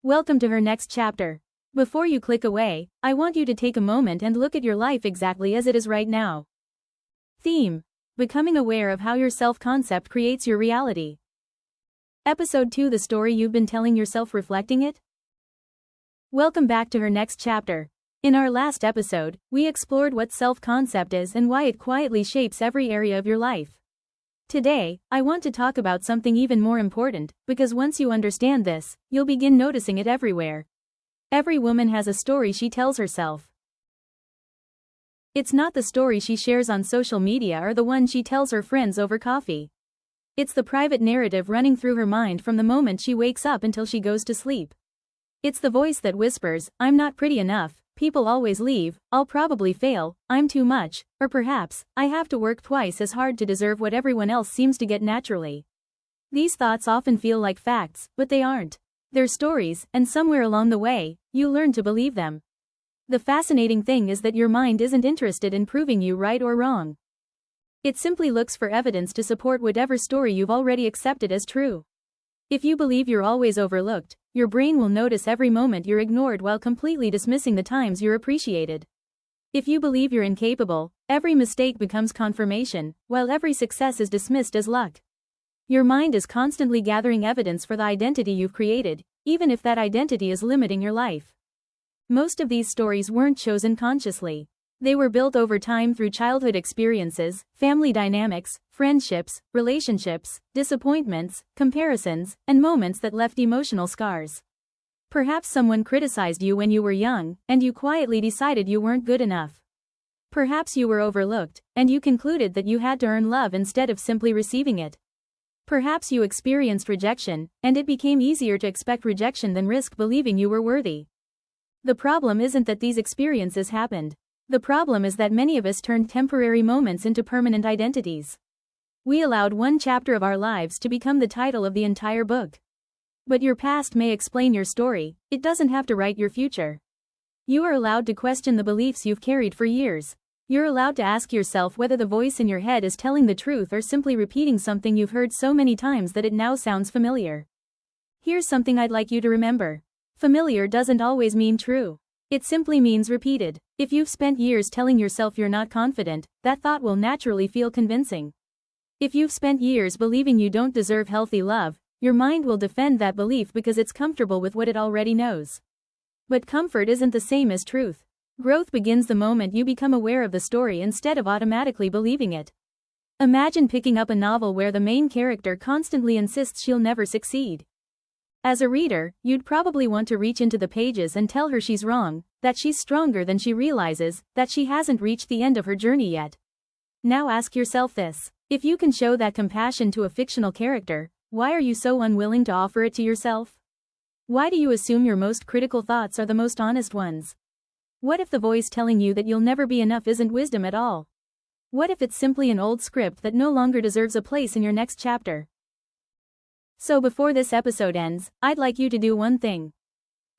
Welcome to her next chapter. Before you click away, I want you to take a moment and look at your life exactly as it is right now. Theme: Becoming aware of how your self-concept creates your reality. Episode 2: The story you've been telling yourself, reflecting it? Welcome back to her next chapter. In our last episode, we explored what self-concept is and why it quietly shapes every area of your life. Today, I want to talk about something even more important, because once you understand this, you'll begin noticing it everywhere. Every woman has a story she tells herself. It's not the story she shares on social media or the one she tells her friends over coffee. It's the private narrative running through her mind from the moment she wakes up until she goes to sleep. It's the voice that whispers, "I'm not pretty enough, people always leave, I'll probably fail, I'm too much," or perhaps, "I have to work twice as hard to deserve what everyone else seems to get naturally." These thoughts often feel like facts, but they aren't. They're stories, and somewhere along the way, you learn to believe them. The fascinating thing is that your mind isn't interested in proving you right or wrong. It simply looks for evidence to support whatever story you've already accepted as true. If you believe you're always overlooked, your brain will notice every moment you're ignored while completely dismissing the times you're appreciated. If you believe you're incapable, every mistake becomes confirmation, while every success is dismissed as luck. Your mind is constantly gathering evidence for the identity you've created, even if that identity is limiting your life. Most of these stories weren't chosen consciously. They were built over time through childhood experiences, family dynamics, friendships, relationships, disappointments, comparisons, and moments that left emotional scars. Perhaps someone criticized you when you were young, and you quietly decided you weren't good enough. Perhaps you were overlooked, and you concluded that you had to earn love instead of simply receiving it. Perhaps you experienced rejection, and it became easier to expect rejection than risk believing you were worthy. The problem isn't that these experiences happened. The problem is that many of us turned temporary moments into permanent identities. We allowed one chapter of our lives to become the title of the entire book. But your past may explain your story, it doesn't have to write your future. You are allowed to question the beliefs you've carried for years. You're allowed to ask yourself whether the voice in your head is telling the truth or simply repeating something you've heard so many times that it now sounds familiar. Here's something I'd like you to remember. Familiar doesn't always mean true. It simply means repeated. If you've spent years telling yourself you're not confident, that thought will naturally feel convincing. If you've spent years believing you don't deserve healthy love, your mind will defend that belief because it's comfortable with what it already knows. But comfort isn't the same as truth. Growth begins the moment you become aware of the story instead of automatically believing it. Imagine picking up a novel where the main character constantly insists she'll never succeed. As a reader, you'd probably want to reach into the pages and tell her she's wrong, that she's stronger than she realizes, that she hasn't reached the end of her journey yet. Now ask yourself this: if you can show that compassion to a fictional character, why are you so unwilling to offer it to yourself? Why do you assume your most critical thoughts are the most honest ones? What if the voice telling you that you'll never be enough isn't wisdom at all? What if it's simply an old script that no longer deserves a place in your next chapter? So before this episode ends, I'd like you to do one thing.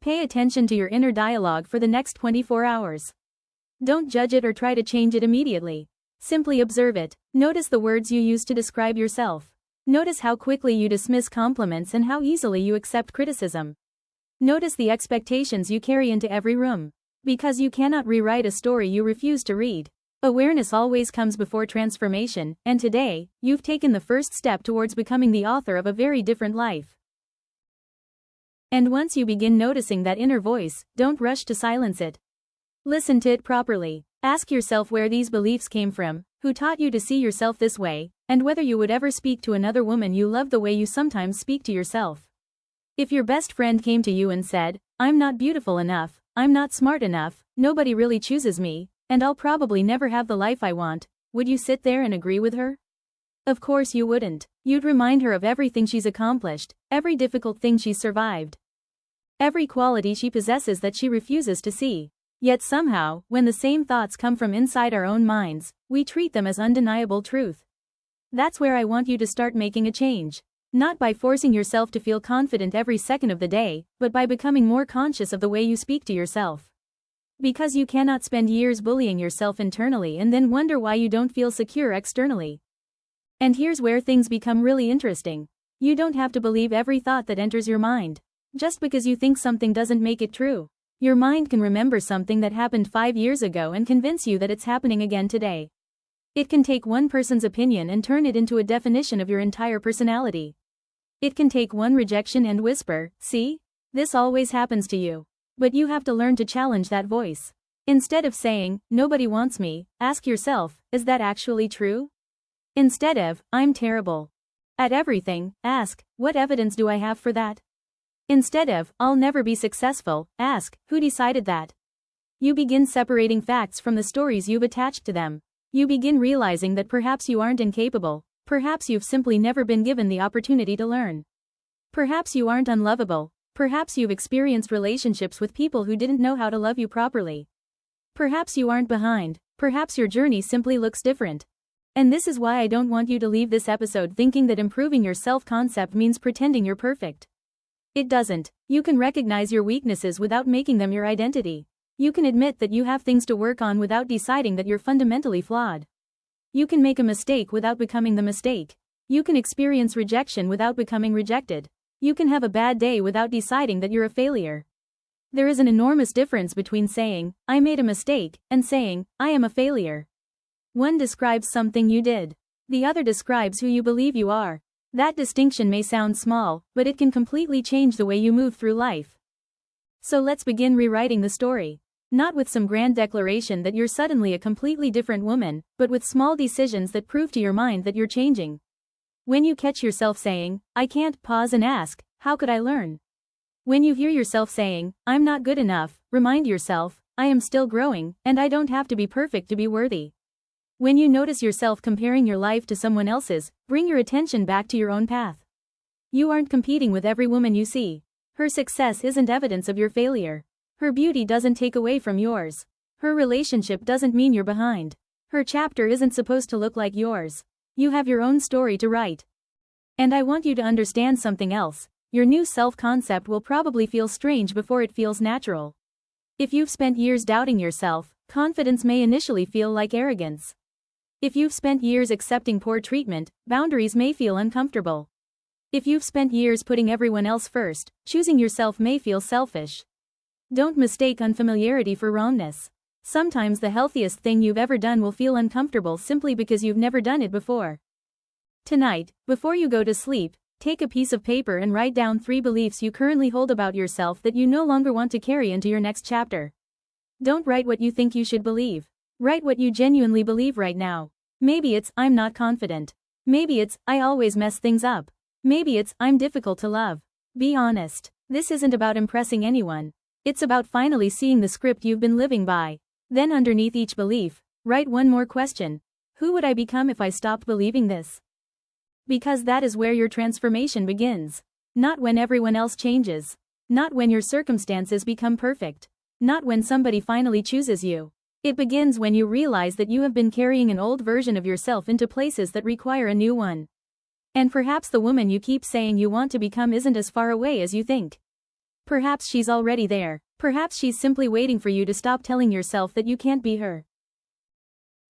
Pay attention to your inner dialogue for the next 24 hours. Don't judge it or try to change it immediately. Simply observe it. Notice the words you use to describe yourself. Notice how quickly you dismiss compliments and how easily you accept criticism. Notice the expectations you carry into every room. Because you cannot rewrite a story you refuse to read. Awareness always comes before transformation, and today, you've taken the first step towards becoming the author of a very different life. And once you begin noticing that inner voice, don't rush to silence it. Listen to it properly. Ask yourself where these beliefs came from, who taught you to see yourself this way, and whether you would ever speak to another woman you love the way you sometimes speak to yourself. If your best friend came to you and said, "I'm not beautiful enough, I'm not smart enough, nobody really chooses me, and I'll probably never have the life I want," would you sit there and agree with her? Of course you wouldn't. You'd remind her of everything she's accomplished, every difficult thing she's survived, every quality she possesses that she refuses to see. Yet somehow, when the same thoughts come from inside our own minds, we treat them as undeniable truth. That's where I want you to start making a change. Not by forcing yourself to feel confident every second of the day, but by becoming more conscious of the way you speak to yourself. Because you cannot spend years bullying yourself internally and then wonder why you don't feel secure externally. And here's where things become really interesting. You don't have to believe every thought that enters your mind. Just because you think something doesn't make it true. Your mind can remember something that happened 5 years ago and convince you that it's happening again today. It can take one person's opinion and turn it into a definition of your entire personality. It can take one rejection and whisper, "See? This always happens to you." But you have to learn to challenge that voice. Instead of saying, "Nobody wants me," ask yourself, "Is that actually true?" Instead of, "I'm terrible at everything," ask, "What evidence do I have for that?" Instead of, "I'll never be successful," ask, "Who decided that?" You begin separating facts from the stories you've attached to them. You begin realizing that perhaps you aren't incapable, perhaps you've simply never been given the opportunity to learn. Perhaps you aren't unlovable, perhaps you've experienced relationships with people who didn't know how to love you properly. Perhaps you aren't behind, perhaps your journey simply looks different. And this is why I don't want you to leave this episode thinking that improving your self-concept means pretending you're perfect. It doesn't. You can recognize your weaknesses without making them your identity. You can admit that you have things to work on without deciding that you're fundamentally flawed. You can make a mistake without becoming the mistake. You can experience rejection without becoming rejected. You can have a bad day without deciding that you're a failure. There is an enormous difference between saying, "I made a mistake," and saying, "I am a failure." One describes something you did. The other describes who you believe you are. That distinction may sound small, but it can completely change the way you move through life. So let's begin rewriting the story. Not with some grand declaration that you're suddenly a completely different woman, but with small decisions that prove to your mind that you're changing. When you catch yourself saying, "I can't," pause and ask, "How could I learn?" When you hear yourself saying, "I'm not good enough," remind yourself, "I am still growing, and I don't have to be perfect to be worthy." When you notice yourself comparing your life to someone else's, bring your attention back to your own path. You aren't competing with every woman you see. Her success isn't evidence of your failure. Her beauty doesn't take away from yours. Her relationship doesn't mean you're behind. Her chapter isn't supposed to look like yours. You have your own story to write. And I want you to understand something else. Your new self-concept will probably feel strange before it feels natural. If you've spent years doubting yourself, confidence may initially feel like arrogance. If you've spent years accepting poor treatment, boundaries may feel uncomfortable. If you've spent years putting everyone else first, choosing yourself may feel selfish. Don't mistake unfamiliarity for wrongness. Sometimes the healthiest thing you've ever done will feel uncomfortable simply because you've never done it before. Tonight, before you go to sleep, take a piece of paper and write down 3 beliefs you currently hold about yourself that you no longer want to carry into your next chapter. Don't write what you think you should believe. Write what you genuinely believe right now. Maybe it's, "I'm not confident." Maybe it's, "I always mess things up." Maybe it's, "I'm difficult to love." Be honest. This isn't about impressing anyone. It's about finally seeing the script you've been living by. Then underneath each belief, write one more question. Who would I become if I stopped believing this? Because that is where your transformation begins. Not when everyone else changes. Not when your circumstances become perfect. Not when somebody finally chooses you. It begins when you realize that you have been carrying an old version of yourself into places that require a new one. And perhaps the woman you keep saying you want to become isn't as far away as you think. Perhaps she's already there. Perhaps she's simply waiting for you to stop telling yourself that you can't be her.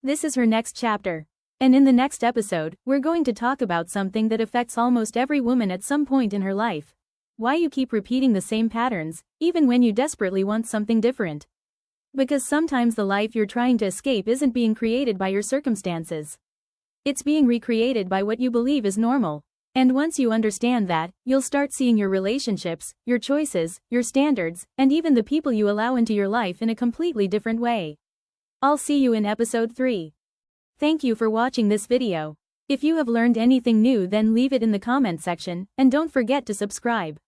This is her next chapter. And in the next episode, we're going to talk about something that affects almost every woman at some point in her life. Why you keep repeating the same patterns, even when you desperately want something different. Because sometimes the life you're trying to escape isn't being created by your circumstances. It's being recreated by what you believe is normal. And once you understand that, you'll start seeing your relationships, your choices, your standards, and even the people you allow into your life in a completely different way. I'll see you in episode 3. Thank you for watching this video. If you have learned anything new, then leave it in the comment section, and don't forget to subscribe.